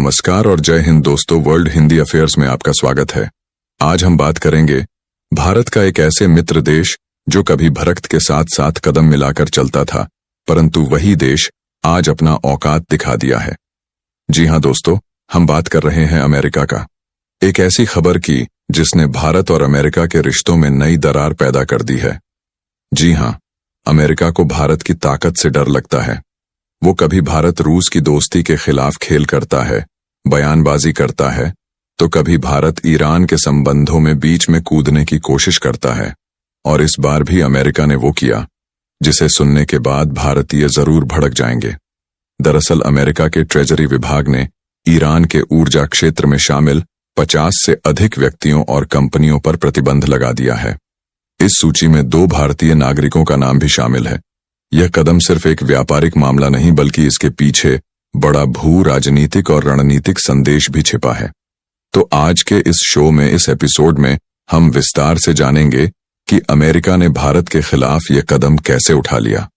नमस्कार और जय हिंद दोस्तों, वर्ल्ड हिंदी अफेयर्स में आपका स्वागत है। आज हम बात करेंगे भारत का एक ऐसे मित्र देश जो कभी भारत के साथ साथ कदम मिलाकर चलता था, परंतु वही देश आज अपना औकात दिखा दिया है। जी हां दोस्तों, हम बात कर रहे हैं अमेरिका का। एक ऐसी खबर की जिसने भारत और अमेरिका के रिश्तों में नई दरार पैदा कर दी है। जी हां, अमेरिका को भारत की ताकत से डर लगता है। वो कभी भारत रूस की दोस्ती के खिलाफ खेल करता है, बयानबाजी करता है, तो कभी भारत ईरान के संबंधों में बीच में कूदने की कोशिश करता है। और इस बार भी अमेरिका ने वो किया जिसे सुनने के बाद भारतीय जरूर भड़क जाएंगे। दरअसल अमेरिका के ट्रेजरी विभाग ने ईरान के ऊर्जा क्षेत्र में शामिल 50 से अधिक व्यक्तियों और कंपनियों पर प्रतिबंध लगा दिया है। इस सूची में 2 भारतीय नागरिकों का नाम भी शामिल है। यह कदम सिर्फ एक व्यापारिक मामला नहीं, बल्कि इसके पीछे बड़ा भू राजनीतिक और रणनीतिक संदेश भी छिपा है। तो आज के इस शो में, इस एपिसोड में हम विस्तार से जानेंगे कि अमेरिका ने भारत के खिलाफ यह कदम कैसे उठा लिया,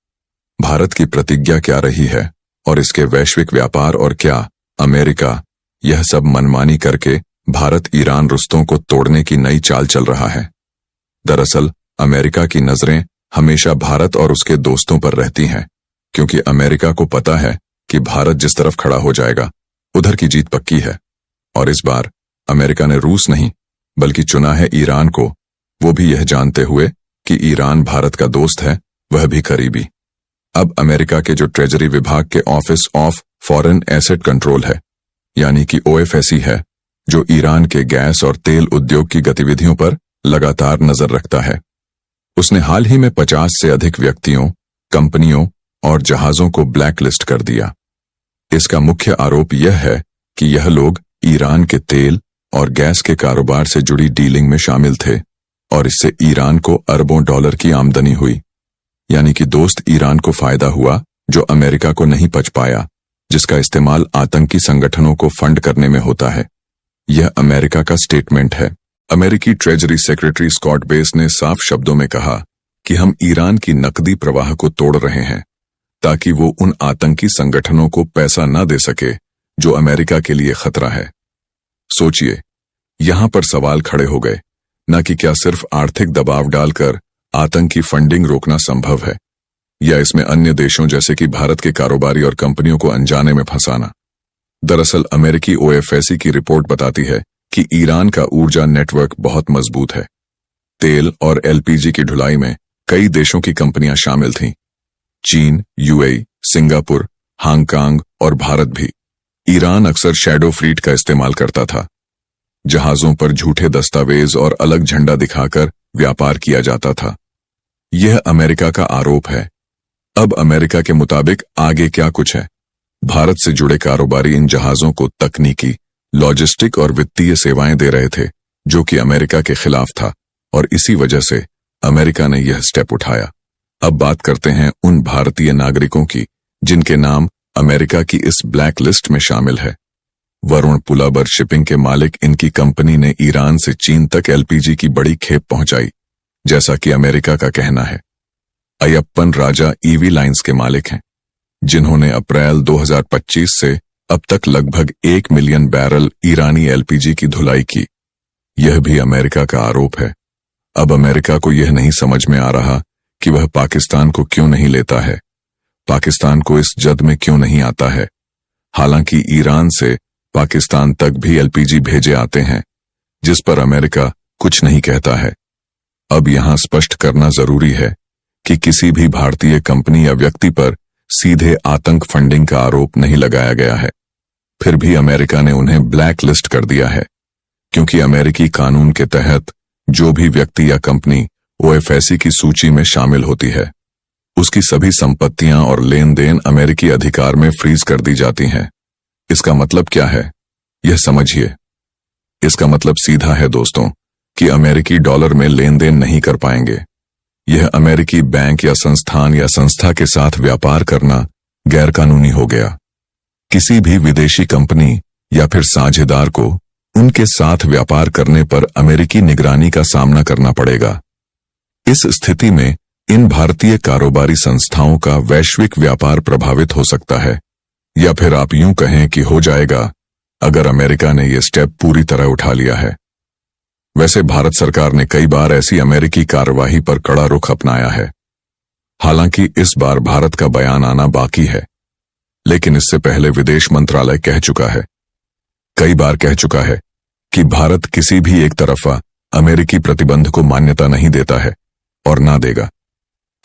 भारत की प्रतिज्ञा क्या रही है और इसके वैश्विक व्यापार, और क्या अमेरिका यह सब मनमानी करके भारत ईरान रिश्तों को तोड़ने की नई चाल चल रहा है। दरअसल अमेरिका की नजरें हमेशा भारत और उसके दोस्तों पर रहती हैं, क्योंकि अमेरिका को पता है कि भारत जिस तरफ खड़ा हो जाएगा उधर की जीत पक्की है। और इस बार अमेरिका ने रूस नहीं बल्कि चुना है ईरान को, वो भी यह जानते हुए कि ईरान भारत का दोस्त है, वह भी करीबी। अब अमेरिका के जो ट्रेजरी विभाग के office of foreign asset control है, यानी कि OFAC है, जो ईरान के गैस और तेल उद्योग की गतिविधियों पर लगातार नजर रखता है, उसने हाल ही में 50 से अधिक व्यक्तियों, कंपनियों और जहाजों को ब्लैकलिस्ट कर दिया। इसका मुख्य आरोप यह है कि यह लोग ईरान के तेल और गैस के कारोबार से जुड़ी डीलिंग में शामिल थे और इससे ईरान को अरबों डॉलर की आमदनी हुई। यानी कि दोस्त ईरान को फायदा हुआ जो अमेरिका को नहीं पच पाया, जिसका इस्तेमाल आतंकी संगठनों को फंड करने में होता है। यह अमेरिका का स्टेटमेंट है। अमेरिकी ट्रेजरी सेक्रेटरी स्कॉट बेस ने साफ शब्दों में कहा कि हम ईरान की नकदी प्रवाह को तोड़ रहे हैं ताकि वो उन आतंकी संगठनों को पैसा न दे सके जो अमेरिका के लिए खतरा है। सोचिए, यहां पर सवाल खड़े हो गए, न कि क्या सिर्फ आर्थिक दबाव डालकर आतंकी फंडिंग रोकना संभव है, या इसमें अन्य देशों जैसे कि भारत के कारोबारी और कंपनियों को अनजाने में फंसाना। दरअसल अमेरिकी OFAC की रिपोर्ट बताती है कि ईरान का ऊर्जा नेटवर्क बहुत मजबूत है। तेल और LPG की ढुलाई में कई देशों की कंपनियां शामिल थीं। चीन, UAE, सिंगापुर, हांगकांग और भारत भी। ईरान अक्सर शैडो फ्लीट का इस्तेमाल करता था। जहाजों पर झूठे दस्तावेज और अलग झंडा दिखाकर व्यापार किया जाता था। यह अमेरिका का आरोप है। अब अमेरिका के मुताबिक आगे क्या कुछ है। भारत से जुड़े कारोबारी इन जहाजों को तकनीकी, लॉजिस्टिक और वित्तीय सेवाएं दे रहे थे, जो कि अमेरिका के खिलाफ था, और इसी वजह से अमेरिका ने यह स्टेप उठाया। अब बात करते हैं उन भारतीय नागरिकों की जिनके नाम अमेरिका की इस ब्लैक लिस्ट में शामिल है। वरुण पुलाबर शिपिंग के मालिक, इनकी कंपनी ने ईरान से चीन तक LPG की बड़ी खेप पहुंचाई, जैसा कि अमेरिका का कहना है। अयप्पन राजा EV लाइन्स के मालिक हैं, जिन्होंने अप्रैल 2025 से अब तक लगभग 1 मिलियन बैरल ईरानी LPG की धुलाई की। यह भी अमेरिका का आरोप है। अब अमेरिका को यह नहीं समझ में आ रहा कि वह पाकिस्तान को क्यों नहीं लेता है, पाकिस्तान को इस जद में क्यों नहीं आता है। हालांकि ईरान से पाकिस्तान तक भी LPG भेजे आते हैं, जिस पर अमेरिका कुछ नहीं कहता है। अब यहां स्पष्ट करना जरूरी है कि किसी भी भारतीय कंपनी या व्यक्ति पर सीधे आतंक फंडिंग का आरोप नहीं लगाया गया है। फिर भी अमेरिका ने उन्हें ब्लैक लिस्ट कर दिया है, क्योंकि अमेरिकी कानून के तहत जो भी व्यक्ति या कंपनी OFAC की सूची में शामिल होती है, उसकी सभी संपत्तियां और लेन देन अमेरिकी अधिकार में फ्रीज कर दी जाती हैं। इसका मतलब क्या है, यह समझिए। इसका मतलब सीधा है दोस्तों, कि अमेरिकी डॉलर में लेन देन नहीं कर पाएंगे। यह अमेरिकी बैंक या संस्थान या संस्था के साथ व्यापार करना गैरकानूनी हो गया। किसी भी विदेशी कंपनी या फिर साझेदार को उनके साथ व्यापार करने पर अमेरिकी निगरानी का सामना करना पड़ेगा। इस स्थिति में इन भारतीय कारोबारी संस्थाओं का वैश्विक व्यापार प्रभावित हो सकता है, या फिर आप यूं कहें कि हो जाएगा। अगर अमेरिका ने यह स्टेप पूरी तरह उठा लिया है। वैसे भारत सरकार ने कई बार ऐसी अमेरिकी कार्रवाई पर कड़ा रुख अपनाया है। हालांकि इस बार भारत का बयान आना बाकी है, लेकिन इससे पहले विदेश मंत्रालय कई बार कह चुका है कि भारत किसी भी एक तरफा अमेरिकी प्रतिबंध को मान्यता नहीं देता है और ना देगा।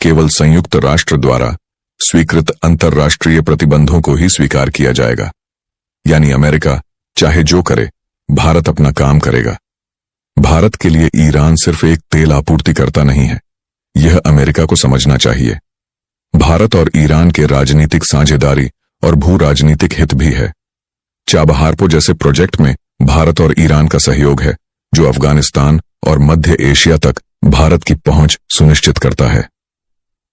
केवल संयुक्त राष्ट्र द्वारा स्वीकृत अंतर्राष्ट्रीय प्रतिबंधों को ही स्वीकार किया जाएगा। यानी अमेरिका चाहे जो करे, भारत अपना काम करेगा। भारत के लिए ईरान सिर्फ एक तेल आपूर्तिकर्ता नहीं है, यह अमेरिका को समझना चाहिए। भारत और ईरान के राजनीतिक साझेदारी और भू राजनीतिक हित भी है। चाबहार जैसे प्रोजेक्ट में भारत और ईरान का सहयोग है, जो अफगानिस्तान और मध्य एशिया तक भारत की पहुंच सुनिश्चित करता है।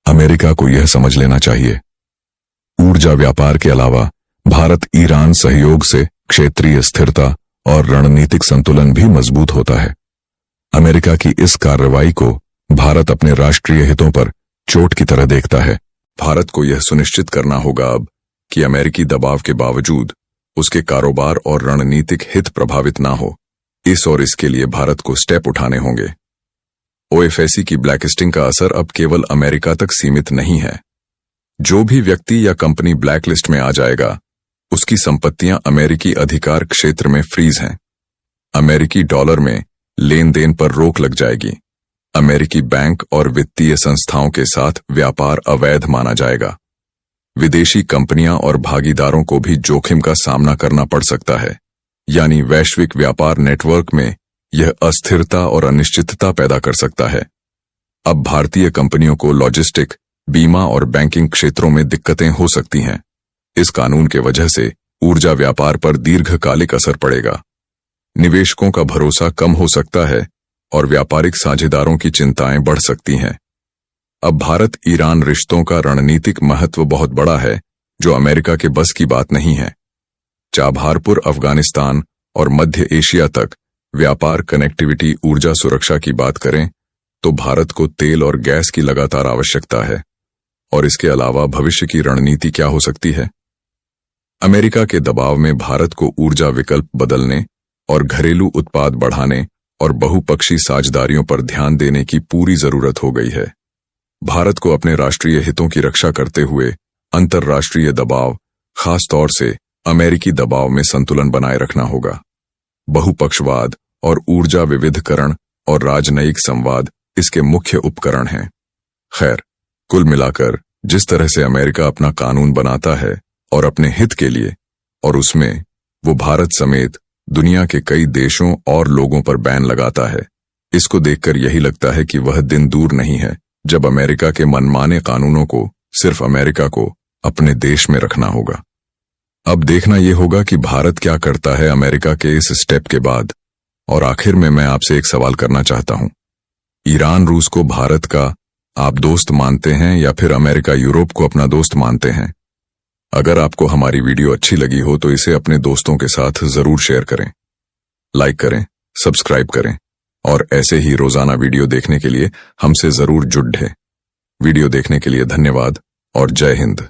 अमेरिका को यह समझ लेना चाहिए, ऊर्जा व्यापार के अलावा भारत ईरान सहयोग से क्षेत्रीय स्थिरता और रणनीतिक संतुलन भी मजबूत होता है। अमेरिका की इस कार्रवाई को भारत अपने राष्ट्रीय हितों पर चोट की तरह देखता है। भारत को यह सुनिश्चित करना होगा अब कि अमेरिकी दबाव के बावजूद उसके कारोबार और रणनीतिक हित प्रभावित ना हो। इसके लिए भारत को स्टेप उठाने होंगे। ओएफएसी की ब्लैकलिस्टिंग का असर अब केवल अमेरिका तक सीमित नहीं है। जो भी व्यक्ति या कंपनी ब्लैकलिस्ट में आ जाएगा, उसकी संपत्तियां अमेरिकी अधिकार क्षेत्र में फ्रीज हैं। अमेरिकी डॉलर में लेन देन पर रोक लग जाएगी। अमेरिकी बैंक और वित्तीय संस्थाओं के साथ व्यापार अवैध माना जाएगा। विदेशी कंपनियां और भागीदारों को भी जोखिम का सामना करना पड़ सकता है। यानी वैश्विक व्यापार नेटवर्क में यह अस्थिरता और अनिश्चितता पैदा कर सकता है। अब भारतीय कंपनियों को लॉजिस्टिक, बीमा और बैंकिंग क्षेत्रों में दिक्कतें हो सकती हैं। इस कानून के वजह से ऊर्जा व्यापार पर दीर्घकालिक असर पड़ेगा। निवेशकों का भरोसा कम हो सकता है और व्यापारिक साझेदारों की चिंताएं बढ़ सकती हैं। अब भारत ईरान रिश्तों का रणनीतिक महत्व बहुत बड़ा है, जो अमेरिका के बस की बात नहीं है। चाबहार, अफगानिस्तान और मध्य एशिया तक व्यापार, कनेक्टिविटी, ऊर्जा सुरक्षा की बात करें तो भारत को तेल और गैस की लगातार आवश्यकता है। और इसके अलावा भविष्य की रणनीति क्या हो सकती है? अमेरिका के दबाव में भारत को ऊर्जा विकल्प बदलने और घरेलू उत्पाद बढ़ाने और बहुपक्षी साझेदारियों पर ध्यान देने की पूरी जरूरत हो गई है। भारत को अपने राष्ट्रीय हितों की रक्षा करते हुए अंतर्राष्ट्रीय दबाव, खास तौर से अमेरिकी दबाव में संतुलन बनाए रखना होगा। बहुपक्षवाद और ऊर्जा विविधीकरण और राजनयिक संवाद इसके मुख्य उपकरण हैं। खैर, कुल मिलाकर जिस तरह से अमेरिका अपना कानून बनाता है और अपने हित के लिए, और उसमें वो भारत समेत दुनिया के कई देशों और लोगों पर बैन लगाता है, इसको देखकर यही लगता है कि वह दिन दूर नहीं है जब अमेरिका के मनमाने कानूनों को सिर्फ अमेरिका को अपने देश में रखना होगा। अब देखना यह होगा कि भारत क्या करता है अमेरिका के इस स्टेप के बाद। और आखिर में मैं आपसे एक सवाल करना चाहता हूं, ईरान रूस को भारत का आप दोस्त मानते हैं या फिर अमेरिका यूरोप को अपना दोस्त मानते हैं? अगर आपको हमारी वीडियो अच्छी लगी हो तो इसे अपने दोस्तों के साथ जरूर शेयर करें, लाइक करें, सब्सक्राइब करें और ऐसे ही रोजाना वीडियो देखने के लिए हमसे जरूर जुड़ रहें। वीडियो देखने के लिए धन्यवाद और जय हिंद।